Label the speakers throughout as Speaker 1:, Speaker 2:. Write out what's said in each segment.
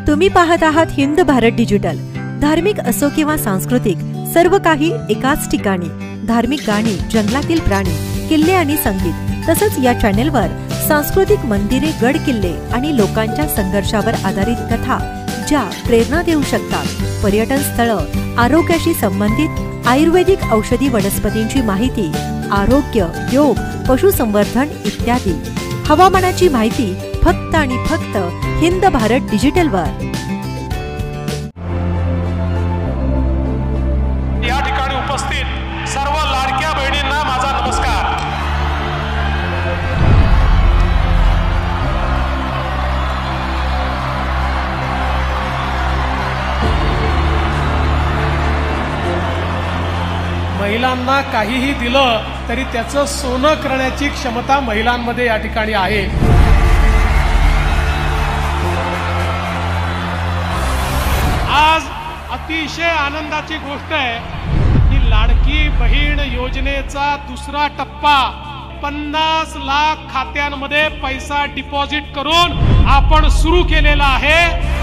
Speaker 1: तुम्ही पाहत आहात हिंद भारत डिजिटल। धार्मिक असो किंवा सांस्कृतिक, सर्व काही एकाच ठिकाणी। धार्मिक गाणी, जंगलातील प्राणी, किल्ले आणि संगीत, तसंच या चॅनेलवर सांस्कृतिक मंदिरे, गड किल्ले आणि लोकांच्या संघर्षावर आधारित कथा ज्या प्रेरणा देऊ शकतात। पर्यटन स्थळं, आरोग्याशी संबंधित आयुर्वेदिक औषधी वनस्पतींची माहिती, आरोग्य, योग, पशुसंवर्धन इत्यादी। हवामानाची माहिती फक्त आणि फक्त हिंद भारत डिजिटलवर।
Speaker 2: या ठिकाणी उपस्थित सर्व लाडक्या बहिणींना माझा नमस्कार। महिलांना काहीही दिलं तरी त्याचं सोनं करण्याची क्षमता महिलांमध्ये या ठिकाणी आहे। आज अतिशय आनंदाची गोष्ट आहे की लाडकी बहीण योजनेचा दुसरा टप्पा 50 लाख खात्यांमध्ये पैसा डिपॉझिट करून आपण सुरू केलेला आहे।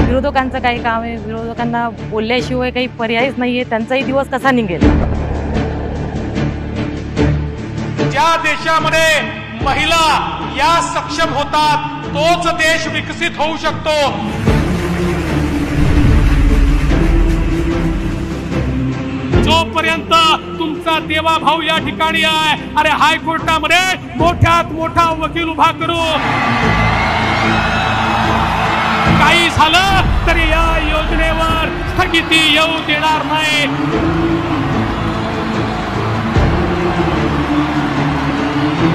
Speaker 3: विरोधकांचं काही काम आहे, विरोधकांना बोलल्याशिवाय काही पर्यायच नाहीये, त्यांचाही दिवस कसा निघेल।
Speaker 2: ज्या देशामध्ये महिला या सक्षम होतात तोच देश विकसित होऊ शकतो। जोपर्यंत तुमचा देवाभाऊ या ठिकाणी आहे, अरे हायकोर्टामध्ये मोठ्यात मोठा वकील उभा करू, काही झालं तरी या योजनेवर स्थगिती येऊ देणार नाही।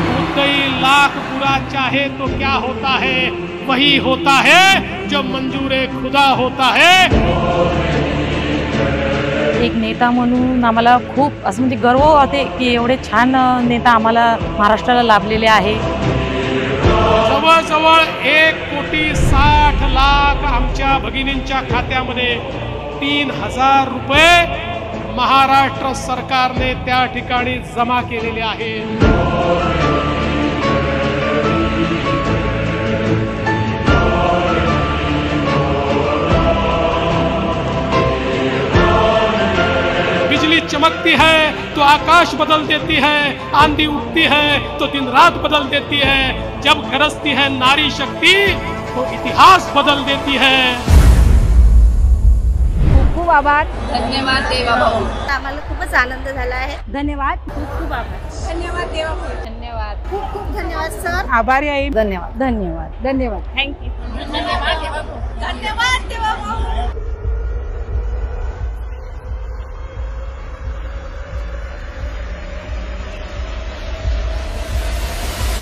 Speaker 2: मुद्दई लाख बुरा चाहे तो क्या होता है, वही होता है जो मंजूर खुदा होता है।
Speaker 3: एक नेता म्हणून आम्हाला खूप असं म्हणजे गर्व होते की एवढे छान नेता आम्हाला महाराष्ट्राला लाभलेले आहे।
Speaker 2: जवळजवळ 1,60,00,000 आमच्या भगिनींच्या खात्यामध्ये 3,000 रुपये महाराष्ट्र सरकारने त्या ठिकाणी जमा केलेले आहेत। बिजली चमकती है तो आकाश बदल देती है, आंधी उठती है तो दिन रात बदल देती है, जब गरजती है नारी शक्ति तो इतिहास बदल देती है।
Speaker 4: खूप खूप आभार।
Speaker 5: धन्यवाद देवाभाऊ,
Speaker 4: आम्हाला खूपच आनंद झाला आहे। धन्यवाद, खूप खूप आभार। धन्यवाद देवाभाऊ, धन्यवाद, खूप खूप धन्यवाद सर,
Speaker 3: आभारी आहे। धन्यवाद, धन्यवाद,
Speaker 4: धन्यवाद,
Speaker 3: थँक्यू।
Speaker 5: धन्यवाद देवाभाऊ, धन्यवाद देवाभाऊ।